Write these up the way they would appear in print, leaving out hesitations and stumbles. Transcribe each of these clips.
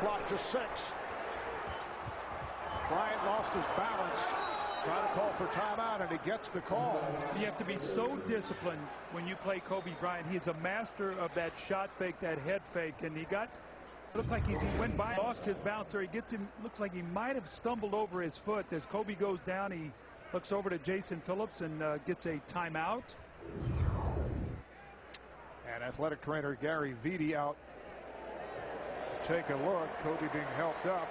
clock to 6. Bryant lost his balance. Trying to call for timeout, and he gets the call. You have to be so disciplined when you play Kobe Bryant. He's a master of that shot fake, that head fake, and he looked like he went by, lost his bouncer. He gets him, looks like he might have stumbled over his foot. As Kobe goes down, he looks over to Jason Phillips and gets a timeout. And athletic trainer Gary Vitti out to take a look. Kobe being helped up.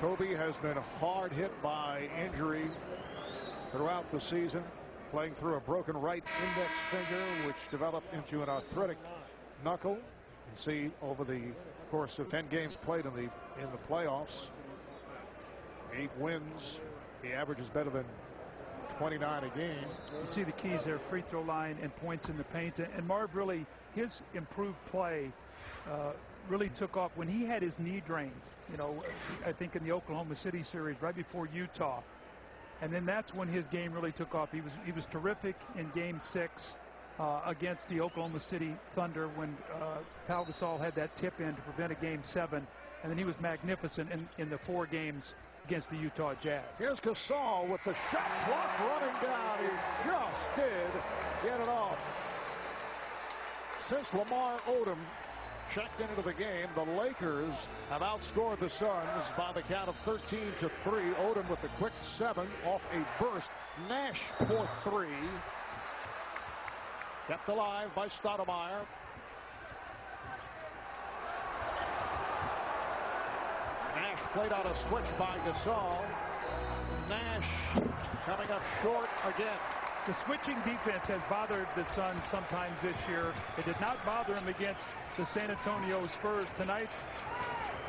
Kobe has been hard hit by injury throughout the season, playing through a broken right index finger, which developed into an arthritic knuckle. You can see over the course of 10 games played in the playoffs, 8 wins. The average is better than 29 a game. You see the keys there: free throw line and points in the paint. And Marv, really, his improved play really took off when he had his knee drained. You know, I think in the Oklahoma City series right before Utah. And then that's when his game really took off. He was terrific in Game 6 against the Oklahoma City Thunder when Pau Gasol had that tip in to prevent a Game 7. And then he was magnificent in the 4 games against the Utah Jazz. Here's Gasol with the shot clock running down. He just did get it off. Since Lamar Odom checked into the game, the Lakers have outscored the Suns by the count of 13-3. Odom with the quick 7 off a burst. Nash for 3. Kept alive by Stoudemire. Nash played on a switch by Gasol. Nash coming up short again. The switching defense has bothered the Suns sometimes this year. It did not bother him against the San Antonio Spurs tonight.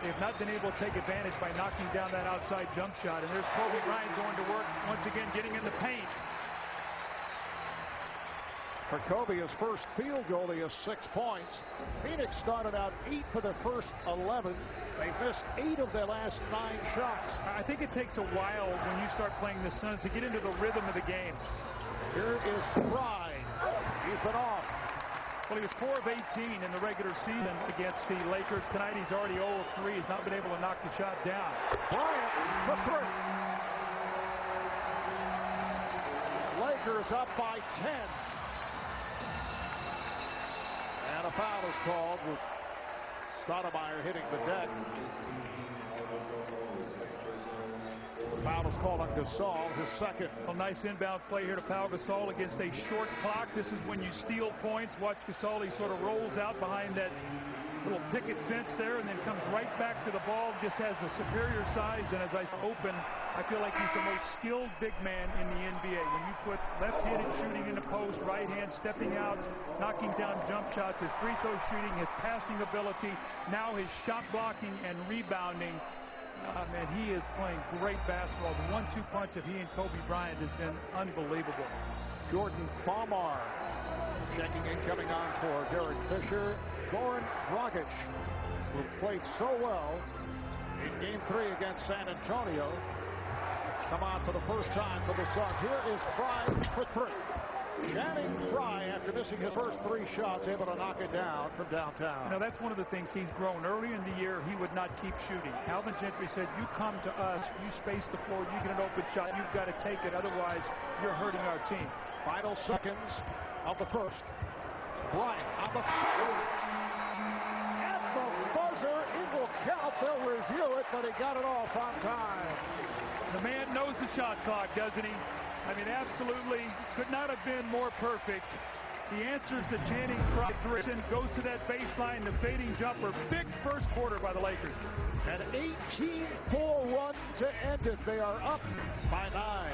They've not been able to take advantage by knocking down that outside jump shot. And there's Kobe Bryant going to work once again, getting in the paint. For Kobe, his first field goal, he has 6 points. Phoenix started out 8 for their first 11. They missed 8 of their last 9 shots. I think it takes a while when you start playing the Suns to get into the rhythm of the game. Here is Fry. He's been off. Well, he was 4 of 18 in the regular season against the Lakers. Tonight he's already 0 of 3. He's not been able to knock the shot down. Bryant for 3. Lakers up by 10. And a foul is called with Stoudemire hitting the deck. The foul is called on Gasol, his second. A nice inbound play here to Pau Gasol against a short clock. This is when you steal points. Watch Gasol, he sort of rolls out behind that little picket fence there and then comes right back to the ball. Just has a superior size, and as I open, I feel like he's the most skilled big man in the NBA. When you put left-handed shooting in the post, right hand stepping out, knocking down jump shots, his free throw shooting, his passing ability, now his shot blocking and rebounding. Man, he is playing great basketball. The 1-2 punch of he and Kobe Bryant has been unbelievable. Jordan Farmar checking in, coming on for Derek Fisher. Goran Dragic, who played so well in Game 3 against San Antonio, come on for the first time for the Suns. Here is Fry for 3. Channing Frye, after missing his first 3 shots, able to knock it down from downtown. You know, that's one of the things he's grown. Earlier in the year, he would not keep shooting. Alvin Gentry said, you come to us, you space the floor, you get an open shot, you've got to take it, otherwise you're hurting our team. Final seconds of the first. Bryant on the foul. At the buzzer, it will count. They'll review it, but he got it off on time. The man knows the shot clock, doesn't he? I mean, absolutely could not have been more perfect. The answers to Channing Frye goes to that baseline, the fading jumper. Big first quarter by the Lakers. An 18-4 run to end it. They are up by 9.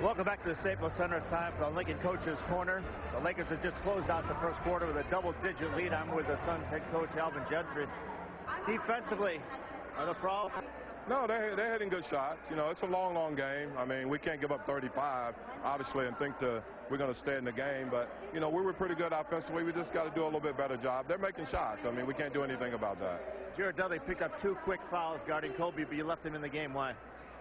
Welcome back to the Staples Center. It's time for the Lincoln Coach's Corner. The Lakers have just closed out the first quarter with a double-digit lead. I'm with the Suns head coach, Alvin Gentry. Defensively, are the problem? No, they're hitting good shots. You know, it's a long, long game. I mean, we can't give up 35, obviously, and think we're going to stay in the game. But, you know, we were pretty good offensively. We just got to do a little bit better job. They're making shots. I mean, we can't do anything about that. Jared Dudley picked up 2 quick fouls guarding Kobe, but you left him in the game. Why?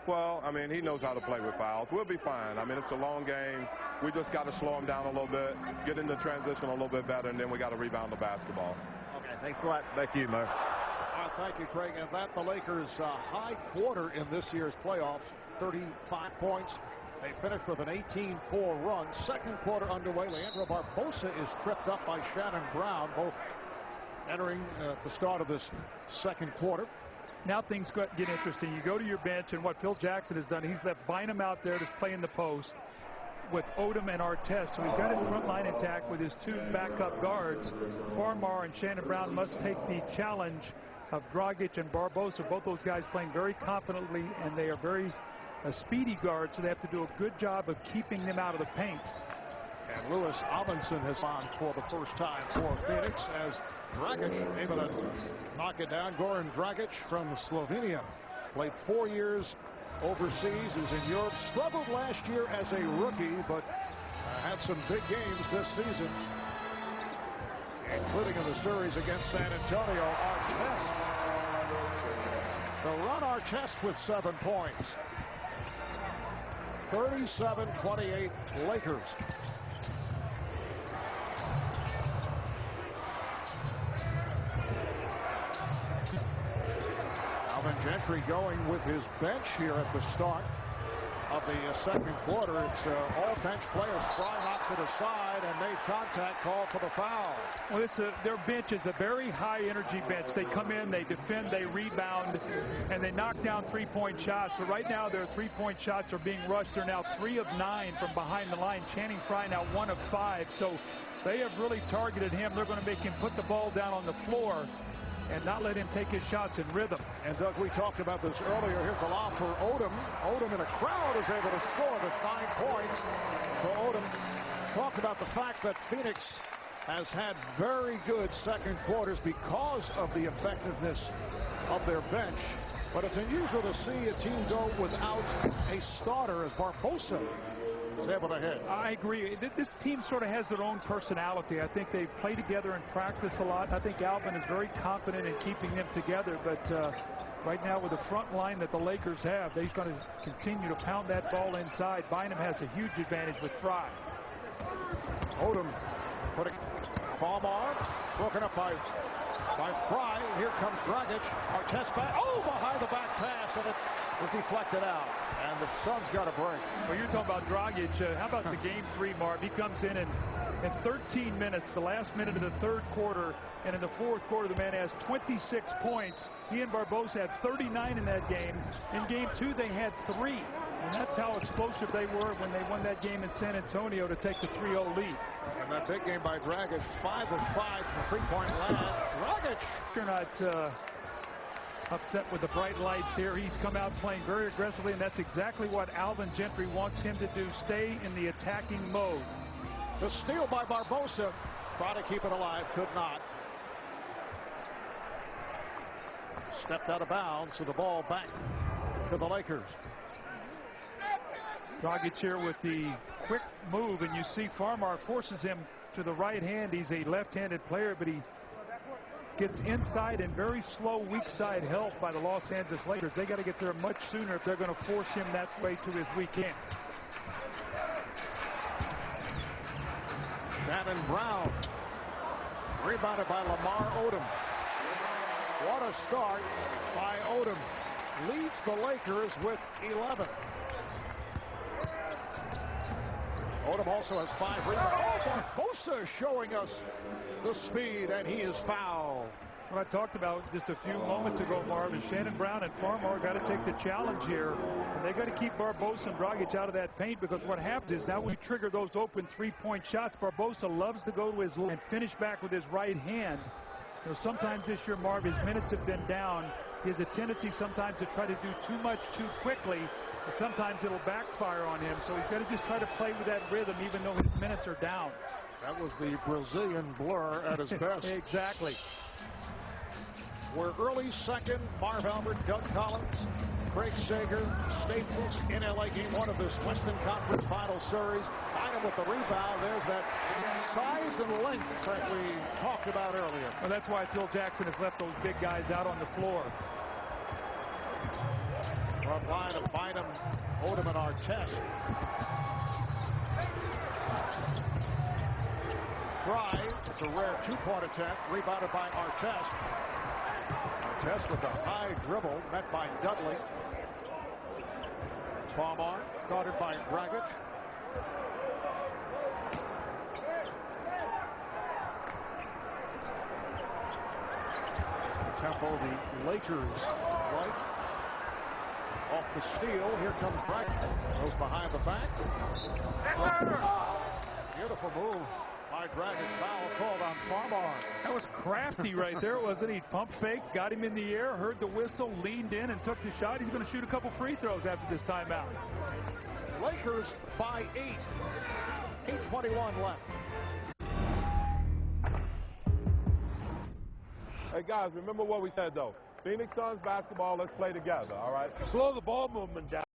Well, I mean, he knows how to play with fouls. We'll be fine. I mean, it's a long game. We just got to slow him down a little bit, get into transition a little bit better, and then we got to rebound the basketball. Okay, thanks a lot. Back to you, Marv. All right, thank you, Craig. And that the Lakers' high quarter in this year's playoffs, 35 points. They finished with an 18-4 run. Second quarter underway. Leandro Barbosa is tripped up by Shannon Brown, both entering at the start of this second quarter. Now things get interesting. You go to your bench, and what Phil Jackson has done, he's left Bynum out there to play in the post with Odom and Artest. So he's got his front line intact with his two backup guards. Farmar and Shannon Brown must take the challenge of Dragic and Barbosa. Both those guys playing very confidently, and they are very speedy guards, so they have to do a good job of keeping them out of the paint. And Lewis Amundsen has on for the first time for Phoenix as Dragic able to knock it down. Goran Dragic from Slovenia played 4 years overseas. Is in Europe. Struggled last year as a rookie, but had some big games this season, including in the series against San Antonio. Artest. The run Artest with 7 points. 37-28 Lakers. Alvin Gentry going with his bench here at the start of the second quarter. It's all bench players. Fry knocks it aside and made contact, call for the foul. Well, their bench is a very high-energy bench. They come in, they defend, they rebound, and they knock down three-point shots. But right now, their three-point shots are being rushed. They're now 3 of 9 from behind the line. Channing Frye now 1 of 5. So they have really targeted him. They're going to make him put the ball down on the floor and not let him take his shots in rhythm. And Doug, we talked about this earlier. Here's the lob for Odom. Odom in a crowd is able to score with 5 points. So Odom talked about the fact that Phoenix has had very good second quarters because of the effectiveness of their bench. But it's unusual to see a team go without a starter as Barbosa is able to hit. I agree. This team sort of has their own personality. I think they play together and practice a lot. I think Alvin is very confident in keeping them together. But right now with the front line that the Lakers have, they're going to continue to pound that ball inside. Bynum has a huge advantage with Frye. Odom putting Farmar, broken up by Frye. Here comes Dragic. Artest back. Oh, behind the back pass, and it was deflected out. And the Suns got a break. Well, you're talking about Dragic. How about the game 3, Marv? He comes in 13 minutes, the last minute of the third quarter, and in the fourth quarter, the man has 26 points. He and Barbosa had 39 in that game. In game 2, they had 3. And that's how explosive they were when they won that game in San Antonio to take the 3-0 lead. And that big game by Dragic, 5 of 5 from three-point land. Dragic. You're not upset with the bright lights here. He's come out playing very aggressively, and that's exactly what Alvin Gentry wants him to do, stay in the attacking mode. The steal by Barbosa. Try to keep it alive, could not. Stepped out of bounds, so the ball back to the Lakers. Dragic here with the quick move, and you see Farmar forces him to the right hand. He's a left-handed player, but he gets inside and very slow weak side help by the Los Angeles Lakers. They got to get there much sooner if they're going to force him that way to his weak hand. Shannon Brown rebounded by Lamar Odom. What a start by Odom. Leads the Lakers with 11. Odom also has 5 rebounds. Oh, Barbosa showing us the speed, and he is fouled. What I talked about just a few moments ago, Marv, is Shannon Brown and Farmar got to take the challenge here. And they got to keep Barbosa and Dragic out of that paint, because what happens is now we trigger those open three-point shots. Barbosa loves to go to his left and finish back with his right hand. You know, sometimes this year, Marv, his minutes have been down. He has a tendency sometimes to try to do too much too quickly, but sometimes it'll backfire on him. So he's got to just try to play with that rhythm, even though his minutes are down. That was the Brazilian blur at his best. Exactly. We're early second. Marv Albert, Doug Collins, Craig Sager, Staples in LA. Game 1 of this Western Conference Final Series. Bynum with the rebound. There's that size and length that we talked about earlier. Well, that's why Phil Jackson has left those big guys out on the floor. Front line of Bynum, Odom, and Artest. Fry, it's a rare two-point attempt, rebounded by Artest. Artest with a high dribble, met by Dudley. Farmar, guarded by Dragic. Temple, the Lakers right off the steal. Here comes Dragic. Goes behind the back. Beautiful move by Dragic. Foul called on Farmar. That was crafty right there, wasn't he? Pump fake, got him in the air, heard the whistle, leaned in and took the shot. He's going to shoot a couple free throws after this timeout. Lakers by 8. 8:21 left. Hey, guys, remember what we said, though. Phoenix Suns basketball, let's play together, all right? Slow the ball movement down.